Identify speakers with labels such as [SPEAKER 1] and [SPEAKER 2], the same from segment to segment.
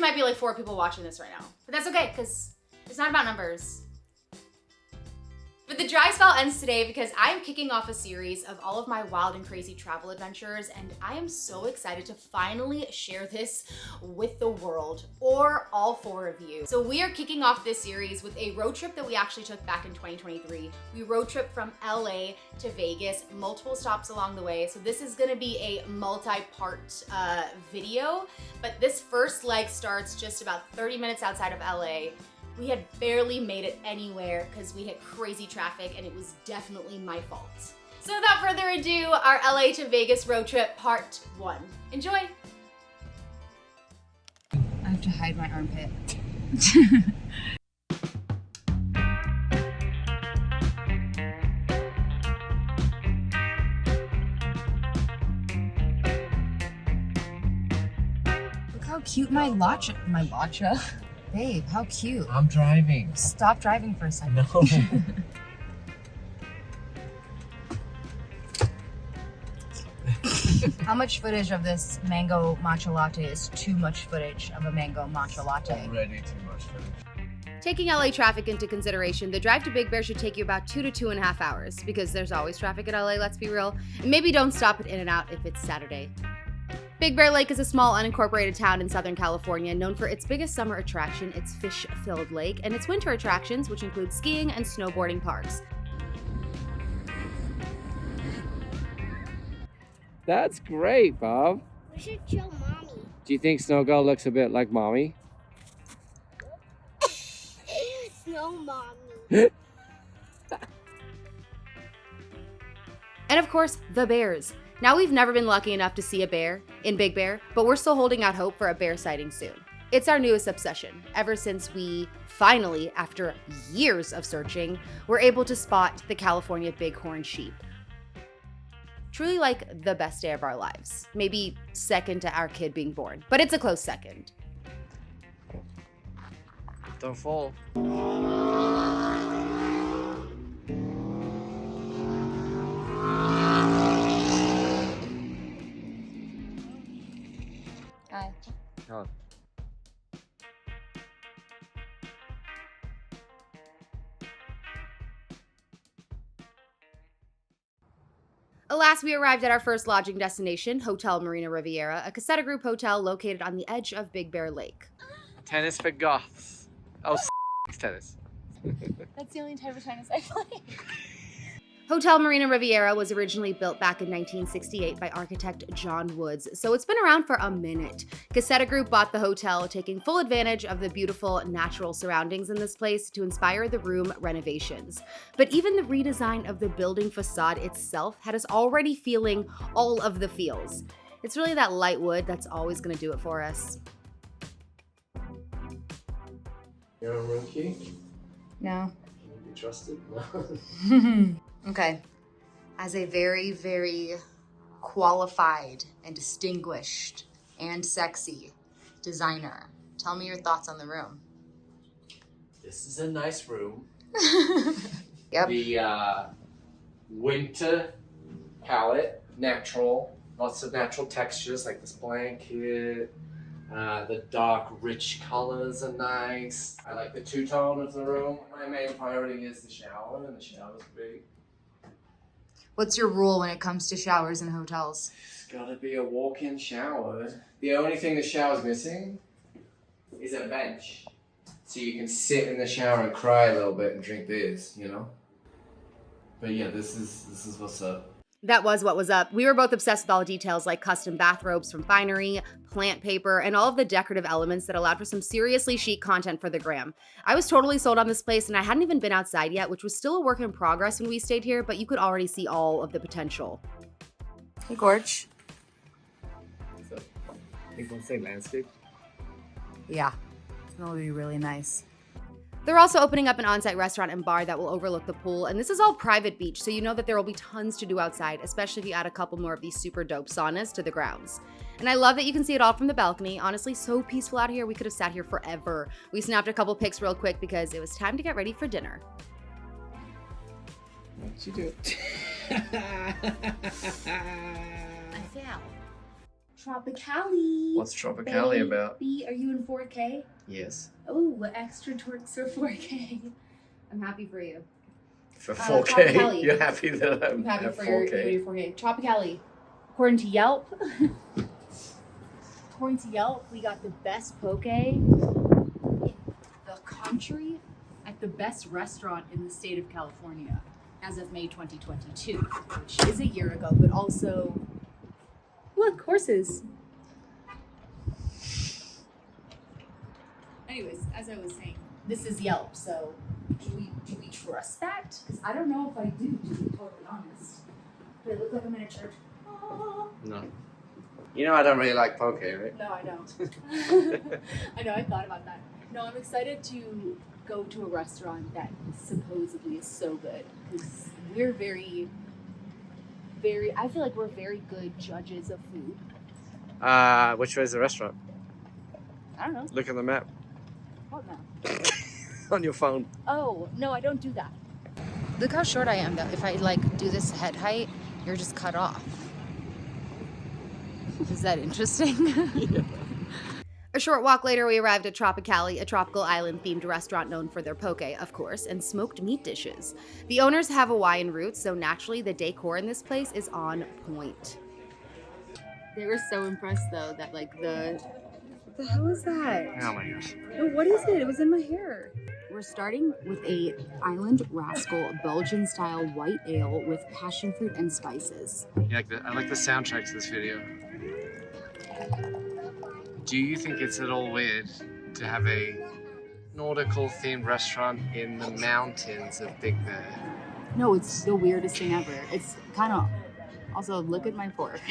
[SPEAKER 1] might be like 4 people watching this right now, but that's okay because it's not about numbers. But the dry spell ends today because I'm kicking off a series of all of my wild and crazy travel adventures, and I am so excited to finally share this with the world, or all 4 of you. So we are kicking off this series with a road trip that we actually took back in 2023. We road tripped from LA to Vegas, multiple stops along the way. So this is gonna be a multi-part video, but this first leg starts just about 30 minutes outside of LA. We had barely made it anywhere because we hit crazy traffic and it was definitely my fault. So without further ado, our LA to Vegas road trip part 1. Enjoy!
[SPEAKER 2] I have to hide my armpit. Look how cute my latcha. Babe, how cute.
[SPEAKER 3] I'm driving.
[SPEAKER 2] Stop driving for a second.
[SPEAKER 3] No.
[SPEAKER 2] How much footage of this mango matcha latte is too much footage of a mango matcha latte?
[SPEAKER 3] Already too much footage.
[SPEAKER 1] Taking LA traffic into consideration, the drive to Big Bear should take you about 2 to 2.5 hours because there's always traffic in LA, let's be real. And maybe don't stop at In-N-Out if it's Saturday. Big Bear Lake is a small unincorporated town in Southern California known for its biggest summer attraction, its fish-filled lake, and its winter attractions, which include skiing and snowboarding parks.
[SPEAKER 3] That's great, Bob.
[SPEAKER 4] We should show Mommy.
[SPEAKER 3] Do you think Snow Girl looks a bit like Mommy?
[SPEAKER 4] Snow Mommy.
[SPEAKER 1] And of course, the bears. Now, we've never been lucky enough to see a bear in Big Bear, but we're still holding out hope for a bear sighting soon. It's our newest obsession, ever since we finally, after years of searching, were able to spot the California bighorn sheep. Truly like the best day of our lives. Maybe second to our kid being born, but it's a close second.
[SPEAKER 3] Don't fall.
[SPEAKER 2] Hi.
[SPEAKER 3] Oh.
[SPEAKER 1] Alas, we arrived at our first lodging destination, Hotel Marina Riviera, a Caseta Group hotel located on the edge of Big Bear Lake.
[SPEAKER 3] Tennis for goths. Oh, tennis.
[SPEAKER 2] That's the only type of tennis I play.
[SPEAKER 1] Hotel Marina Riviera was originally built back in 1968 by architect John Woods, so it's been around for a minute. Caseta Group bought the hotel, taking full advantage of the beautiful natural surroundings in this place to inspire the room renovations. But even the redesign of the building facade itself had us already feeling all of the feels. It's really that light wood that's always going to do it for us.
[SPEAKER 3] You're a rookie?
[SPEAKER 2] No.
[SPEAKER 3] Can you be trusted? No.
[SPEAKER 2] Okay. As a very, very qualified and distinguished and sexy designer, tell me your thoughts on the room.
[SPEAKER 3] This is a nice room.
[SPEAKER 2] Yep.
[SPEAKER 3] The winter palette, natural, lots of natural textures like this blanket. The dark, rich colors are nice. I like the two-tone of the room. My main priority is the shower, and the shower's big.
[SPEAKER 2] What's your rule when it comes to showers in hotels?
[SPEAKER 3] It's gotta be a walk-in shower. The only thing the shower's missing is a bench. So you can sit in the shower and cry a little bit and drink beers, you know? But yeah, this is what's up.
[SPEAKER 1] That was what was up. We were both obsessed with all the details like custom bathrobes from Finery, plant paper, and all of the decorative elements that allowed for some seriously chic content for the gram. I was totally sold on this place, and I hadn't even been outside yet, which was still a work in progress when we stayed here, but you could already see all of the potential.
[SPEAKER 2] Hey, Gorge.
[SPEAKER 3] So, people say landscape.
[SPEAKER 2] Yeah, it'll be really nice.
[SPEAKER 1] They're also opening up an on-site restaurant and bar that will overlook the pool, and this is all private beach, so you know that there will be tons to do outside, especially if you add a couple more of these super dope saunas to the grounds. And I love that you can see it all from the balcony. Honestly, so peaceful out here, we could have sat here forever. We snapped a couple pics real quick because it was time to get ready for dinner.
[SPEAKER 3] What'd you do?
[SPEAKER 2] I fell.
[SPEAKER 1] Tropicali.
[SPEAKER 3] What's Tropicali about?
[SPEAKER 1] Baby, are you in 4K?
[SPEAKER 3] Yes.
[SPEAKER 1] Oh, extra torques for 4K. I'm happy for you.
[SPEAKER 3] For 4K?
[SPEAKER 1] Tropicali.
[SPEAKER 3] You're happy that I'm
[SPEAKER 1] happy
[SPEAKER 3] at
[SPEAKER 1] for
[SPEAKER 3] 4K?
[SPEAKER 1] your 4K. Tropicali. According to Yelp, we got the best poke in the country at the best restaurant in the state of California as of May 2022, which is a year ago, but also, look, horses. Anyways, as I was saying, this is Yelp, so do we trust that? Because I don't know if I do, to be totally honest. Do I look like I'm in a church? Oh.
[SPEAKER 3] No. You know I don't really like poke, right?
[SPEAKER 1] No, I don't. I know, I thought about that. No, I'm excited to go to a restaurant that supposedly is so good, because we're very, I feel like we're very good judges of food.
[SPEAKER 3] Which way is the restaurant?
[SPEAKER 1] I don't know.
[SPEAKER 3] Look at the map.
[SPEAKER 1] What now?
[SPEAKER 3] On your phone.
[SPEAKER 1] Oh, no, I don't do that.
[SPEAKER 2] Look how short I am though. If I like do this head height, you're just cut off. Is that interesting?
[SPEAKER 3] Yeah.
[SPEAKER 1] A short walk later, we arrived at Tropicali, a tropical island-themed restaurant known for their poke, of course, and smoked meat dishes. The owners have Hawaiian roots, so naturally the decor in this place is on point. They were so impressed, though, that like what the hell is that?
[SPEAKER 3] Oh my gosh.
[SPEAKER 1] No, what is it? It was in my hair. We're starting with a Island Rascal Belgian-style white ale with passion fruit and spices.
[SPEAKER 3] Yeah, I like the soundtrack to this video. Do you think it's at all weird to have a nautical themed restaurant in the mountains of Big Bear?
[SPEAKER 1] No, it's the weirdest thing ever. It's kind of... Also, look at my fork.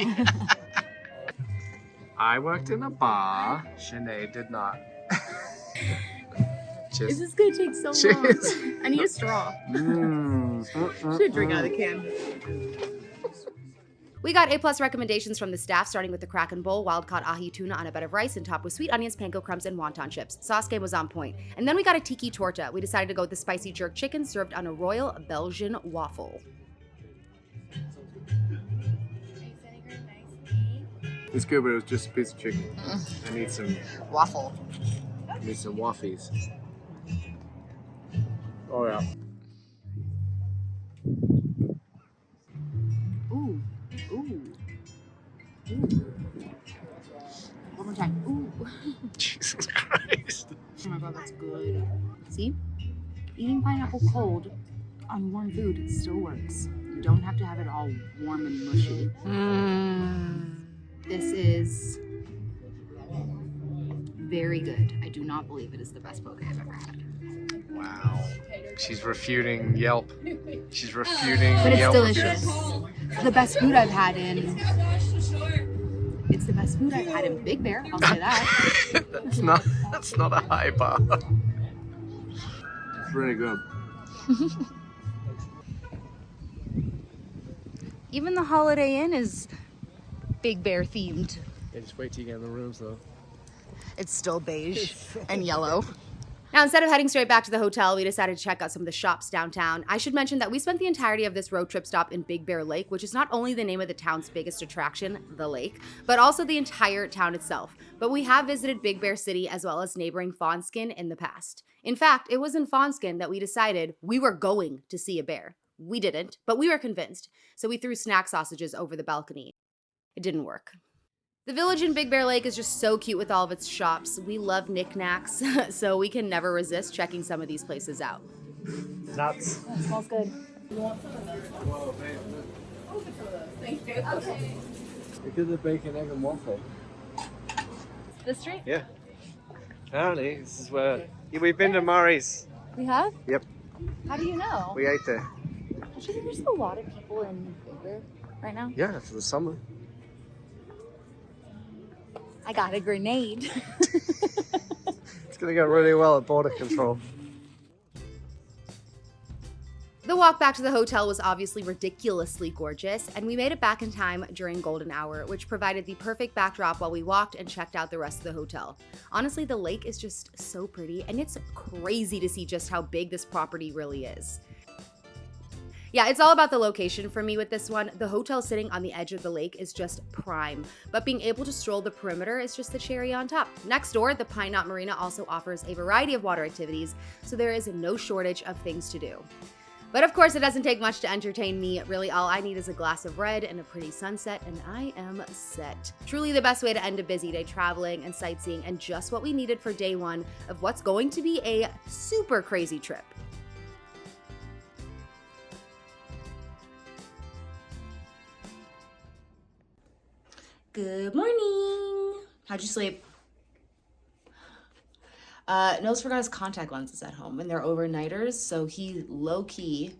[SPEAKER 3] I worked in a bar. Sinead did not. Cheers.
[SPEAKER 1] This is gonna take so
[SPEAKER 3] Cheers.
[SPEAKER 1] long. I need a straw. Should drink out of the can. We got A+ recommendations from the staff, starting with the Kraken Bowl, wild-caught ahi tuna on a bed of rice and topped with sweet onions, panko crumbs, and wonton chips. Sauce game was on point. And then we got a tiki torta. We decided to go with the spicy jerk chicken served on a royal Belgian waffle.
[SPEAKER 3] It's good, but it was just a piece of chicken. I need some
[SPEAKER 2] Waffle.
[SPEAKER 3] waffies. Oh yeah.
[SPEAKER 1] Ooh. Ooh. Ooh. One more time. Ooh.
[SPEAKER 3] Jesus Christ.
[SPEAKER 1] Oh my god, that's good. See? Eating pineapple cold on warm food still works. You don't have to have it all warm and mushy. This is very good. I do not believe it is the best poke I've ever had.
[SPEAKER 3] Wow. She's refuting Yelp. She's refuting
[SPEAKER 1] But it's
[SPEAKER 3] Yelp.
[SPEAKER 1] delicious. The best food I've had in... It's the best food I've had in Big Bear, I'll say that.
[SPEAKER 3] That's not a high bar. It's really good.
[SPEAKER 2] Even the Holiday Inn is Big Bear themed.
[SPEAKER 3] Yeah, just wait till you get in the rooms though.
[SPEAKER 2] It's still beige and yellow.
[SPEAKER 1] Now, instead of heading straight back to the hotel, we decided to check out some of the shops downtown. I should mention that we spent the entirety of this road trip stop in Big Bear Lake, which is not only the name of the town's biggest attraction, the lake, but also the entire town itself. But we have visited Big Bear City as well as neighboring Fawnskin in the past. In fact, it was in Fawnskin that we decided we were going to see a bear. We didn't, but we were convinced. So we threw snack sausages over the balcony. It didn't work. The village in Big Bear Lake is just so cute with all of its shops. We love knickknacks, so we can never resist checking some of these places out.
[SPEAKER 3] Nuts.
[SPEAKER 1] Oh, it smells good.
[SPEAKER 4] Thank you. Okay.
[SPEAKER 3] Look at the bacon, egg, and waffle.
[SPEAKER 1] This street?
[SPEAKER 3] Yeah. Apparently, this is where... Yeah, we've been to Murray's.
[SPEAKER 1] We have?
[SPEAKER 3] Yep.
[SPEAKER 1] How do you know?
[SPEAKER 3] We ate there.
[SPEAKER 1] Don't you think there's a lot of people in Big Bear right now?
[SPEAKER 3] Yeah, for the summer.
[SPEAKER 1] I got a grenade.
[SPEAKER 3] It's gonna go really well at border control.
[SPEAKER 1] The walk back to the hotel was obviously ridiculously gorgeous, and we made it back in time during golden hour, which provided the perfect backdrop while we walked and checked out the rest of the hotel. Honestly, the lake is just so pretty, and it's crazy to see just how big this property really is. Yeah, it's all about the location for me with this one. The hotel sitting on the edge of the lake is just prime, but being able to stroll the perimeter is just the cherry on top. Next door, the Pine Knot Marina also offers a variety of water activities, so there is no shortage of things to do. But of course, it doesn't take much to entertain me. Really, all I need is a glass of red and a pretty sunset, and I am set. Truly the best way to end a busy day traveling and sightseeing, and just what we needed for day one of what's going to be a super crazy trip.
[SPEAKER 2] Good morning. How'd you sleep? Nils forgot his contact lenses at home, and they're overnighters, so he low-key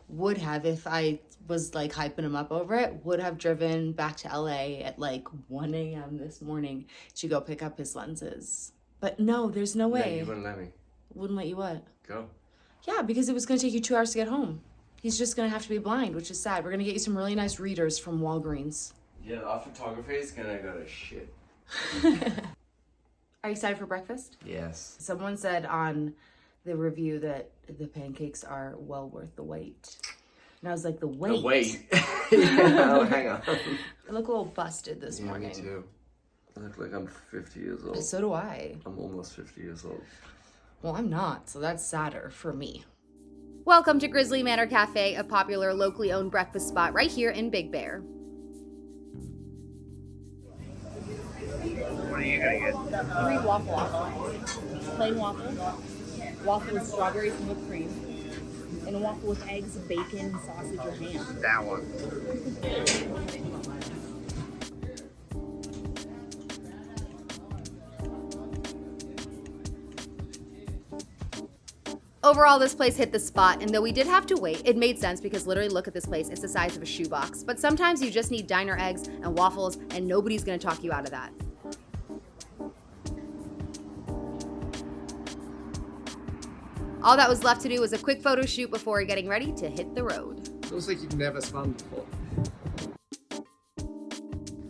[SPEAKER 2] would have, if I was like hyping him up over it, would have driven back to LA at like 1 a.m. this morning to go pick up his lenses. But no, there's no way.
[SPEAKER 3] Yeah, you wouldn't let me.
[SPEAKER 2] Wouldn't let you what?
[SPEAKER 3] Go.
[SPEAKER 2] Yeah, because it was going to take you 2 hours to get home. He's just going to have to be blind, which is sad. We're going to get you some really nice readers from Walgreens.
[SPEAKER 3] Yeah, our photography is gonna go to shit.
[SPEAKER 2] Are you excited for breakfast?
[SPEAKER 3] Yes.
[SPEAKER 2] Someone said on the review that the pancakes are well worth the wait. And I was like, the wait?
[SPEAKER 3] The wait. Yeah, oh, hang on.
[SPEAKER 2] I look a little busted this morning.
[SPEAKER 3] Me too. I look like I'm 50 years old.
[SPEAKER 2] So do I.
[SPEAKER 3] I'm almost 50 years old.
[SPEAKER 2] Well, I'm not, so that's sadder for me.
[SPEAKER 1] Welcome to Grizzly Manor Cafe, a popular locally owned breakfast spot right here in Big Bear.
[SPEAKER 3] What are you gonna get?
[SPEAKER 4] 3 waffle waffles. Plain waffle. Waffle with strawberries and whipped cream. And a waffle with eggs, bacon, sausage, or ham.
[SPEAKER 3] That one.
[SPEAKER 1] Overall, this place hit the spot, and though we did have to wait, it made sense because literally look at this place, it's the size of a shoebox. But sometimes you just need diner eggs and waffles, and nobody's gonna talk you out of that. All that was left to do was a quick photo shoot before getting ready to hit the road.
[SPEAKER 3] Looks like you've never spun before.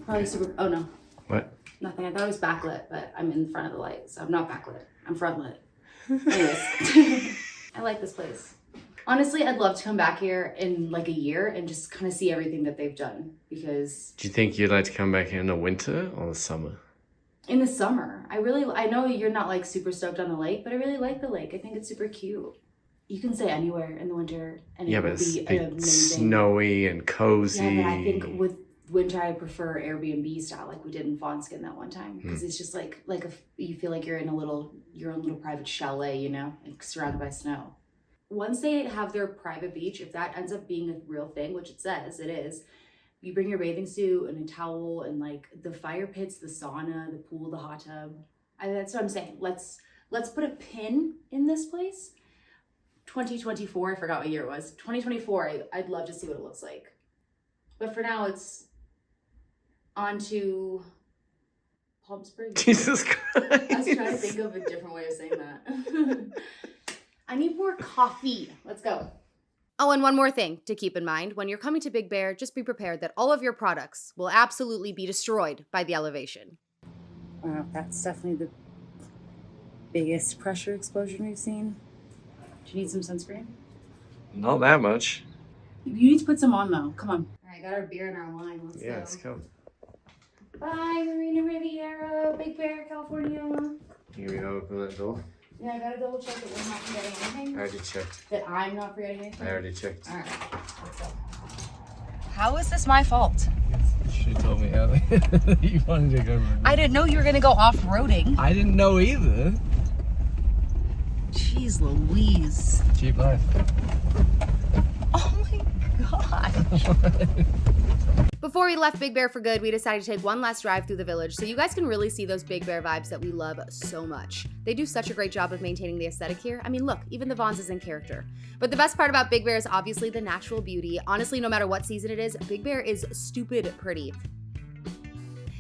[SPEAKER 1] Probably super, oh no,
[SPEAKER 3] What?
[SPEAKER 1] nothing. I thought it was backlit, but I'm in front of the light, so I'm not backlit. I'm front lit. Anyways, I like this place. Honestly, I'd love to come back here in like a year and just kind of see everything that they've done because...
[SPEAKER 3] Do you think you'd like to come back in the winter or the summer?
[SPEAKER 1] In the summer. I know you're not like super stoked on the lake, but I really like the lake. I think it's super cute. You can stay anywhere in the winter and
[SPEAKER 3] Yeah,
[SPEAKER 1] it
[SPEAKER 3] but
[SPEAKER 1] would
[SPEAKER 3] it's
[SPEAKER 1] be
[SPEAKER 3] big,
[SPEAKER 1] amazing.
[SPEAKER 3] snowy and cozy.
[SPEAKER 1] Yeah, but I think with winter I prefer Airbnb style, like we did in Fawnskin that one time, because it's just like you feel like you're in your own little private chalet, you know, like surrounded by snow. Once they have their private beach, if that ends up being a real thing, which it says it is, you bring your bathing suit and a towel and like the fire pits, the sauna, the pool, the hot tub. That's what I'm saying. Let's put a pin in this place. 2024, I forgot what year it was. 2024, I'd love to see what it looks like. But for now, it's on to Palm Springs.
[SPEAKER 3] Jesus Christ.
[SPEAKER 1] I was trying to think of a different way of saying that. I need more coffee. Let's go. Oh, and one more thing to keep in mind. When you're coming to Big Bear, just be prepared that all of your products will absolutely be destroyed by the elevation.
[SPEAKER 4] Wow, that's definitely the biggest pressure explosion we've seen.
[SPEAKER 1] Do you need some sunscreen?
[SPEAKER 3] Not that much.
[SPEAKER 4] You need to put some on though. Come on.
[SPEAKER 1] All right, got our beer and our wine. Let's go.
[SPEAKER 3] Let's go.
[SPEAKER 1] Bye, Marina Riviera, Big Bear, California.
[SPEAKER 3] Here we open that door.
[SPEAKER 1] Yeah, I gotta double check that we're not forgetting anything.
[SPEAKER 3] I already checked.
[SPEAKER 1] That I'm not forgetting anything.
[SPEAKER 3] I already checked.
[SPEAKER 1] All right, let's go.
[SPEAKER 2] How is this my fault?
[SPEAKER 3] She told me earlier that you wanted to go.
[SPEAKER 2] I didn't know you were gonna go off-roading.
[SPEAKER 3] I didn't know either.
[SPEAKER 2] Jeez Louise.
[SPEAKER 3] Cheap life.
[SPEAKER 2] Oh my gosh.
[SPEAKER 1] Before we left Big Bear for good, we decided to take one last drive through the village so you guys can really see those Big Bear vibes that we love so much. They do such a great job of maintaining the aesthetic here. I mean, look, even the Vons is in character. But the best part about Big Bear is obviously the natural beauty. Honestly, no matter what season it is, Big Bear is stupid pretty.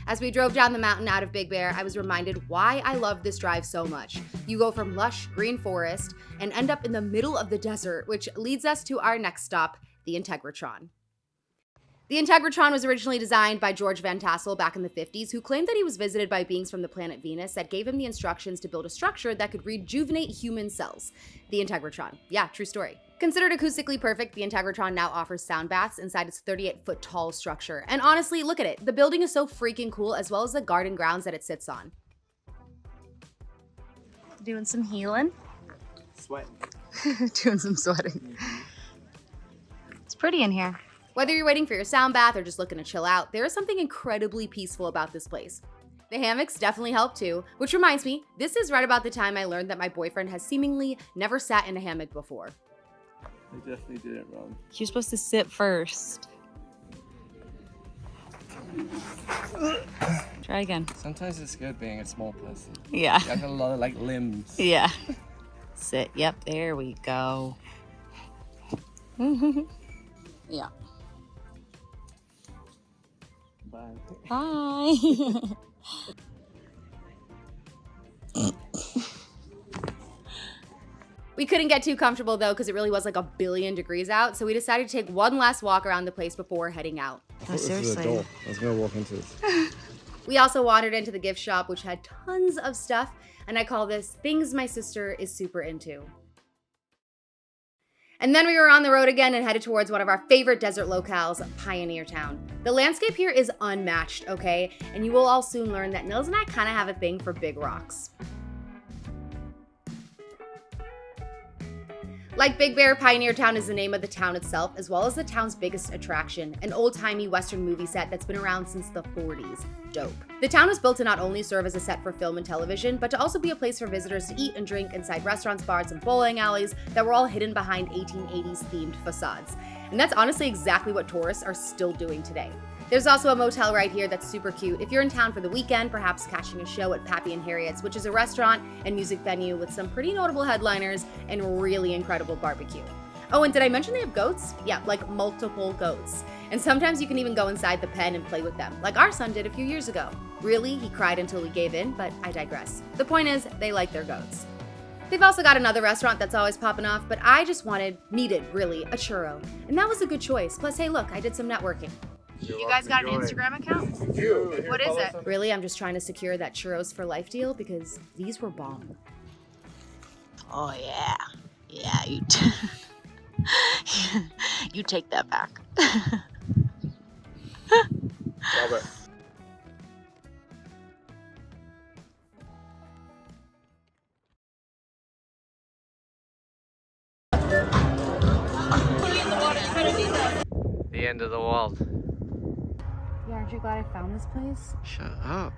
[SPEAKER 1] As we drove down the mountain out of Big Bear, I was reminded why I love this drive so much. You go from lush green forest and end up in the middle of the desert, which leads us to our next stop, the Integratron. The Integratron was originally designed by George Van Tassel back in the 50s, who claimed that he was visited by beings from the planet Venus that gave him the instructions to build a structure that could rejuvenate human cells. The Integratron. Yeah, true story. Considered acoustically perfect, the Integratron now offers sound baths inside its 38-foot tall structure. And honestly, look at it. The building is so freaking cool, as well as the garden grounds that it sits on.
[SPEAKER 2] Doing some healing.
[SPEAKER 3] Sweat.
[SPEAKER 2] Doing some sweating. It's pretty in here.
[SPEAKER 1] Whether you're waiting for your sound bath or just looking to chill out, there is something incredibly peaceful about this place. The hammocks definitely help too, which reminds me, this is right about the time I learned that my boyfriend has seemingly never sat in a hammock before.
[SPEAKER 5] I definitely did it wrong.
[SPEAKER 2] You're supposed to sit first. Try again.
[SPEAKER 3] Sometimes it's good being a small person.
[SPEAKER 2] Yeah.
[SPEAKER 3] You have a lot of like limbs.
[SPEAKER 2] Yeah. Sit. Yep, there we go. Yeah.
[SPEAKER 5] Bye.
[SPEAKER 2] Bye.
[SPEAKER 1] We couldn't get too comfortable though because it really was like a billion degrees out, so we decided to take one last walk around the place before heading out.
[SPEAKER 2] Seriously.
[SPEAKER 3] I was gonna walk into this.
[SPEAKER 1] We also wandered into the gift shop, which had tons of stuff, and I call this things my sister is super into. And then we were on the road again and headed towards one of our favorite desert locales, Pioneer Town. The landscape here is unmatched, okay? And you will all soon learn that Nils and I kind of have a thing for big rocks. Like Big Bear, Pioneer Town is the name of the town itself, as well as the town's biggest attraction, an old-timey Western movie set that's been around since the 40s. Dope. The town was built to not only serve as a set for film and television, but to also be a place for visitors to eat and drink inside restaurants, bars, and bowling alleys that were all hidden behind 1880s themed facades. And that's honestly exactly what tourists are still doing today. There's also a motel right here that's super cute if you're in town for the weekend, perhaps catching a show at Pappy and Harriet's, which is a restaurant and music venue with some pretty notable headliners and really incredible barbecue. Oh, and did I mention they have goats? Yeah, like multiple goats. And sometimes you can even go inside the pen and play with them, like our son did a few years ago. Really, he cried until we gave in, but I digress. The point is, they like their goats. They've also got another restaurant that's always popping off, but I just needed really, a churro. And that was a good choice. Plus, hey look, I did some networking.
[SPEAKER 2] You guys got an Instagram account? What is it?
[SPEAKER 1] Really, I'm just trying to secure that churros for life deal because these were bomb.
[SPEAKER 2] Oh yeah. Yeah, you take that back.
[SPEAKER 3] Robert. The end of the world.
[SPEAKER 1] Yeah, aren't you glad I found this place?
[SPEAKER 3] Shut up.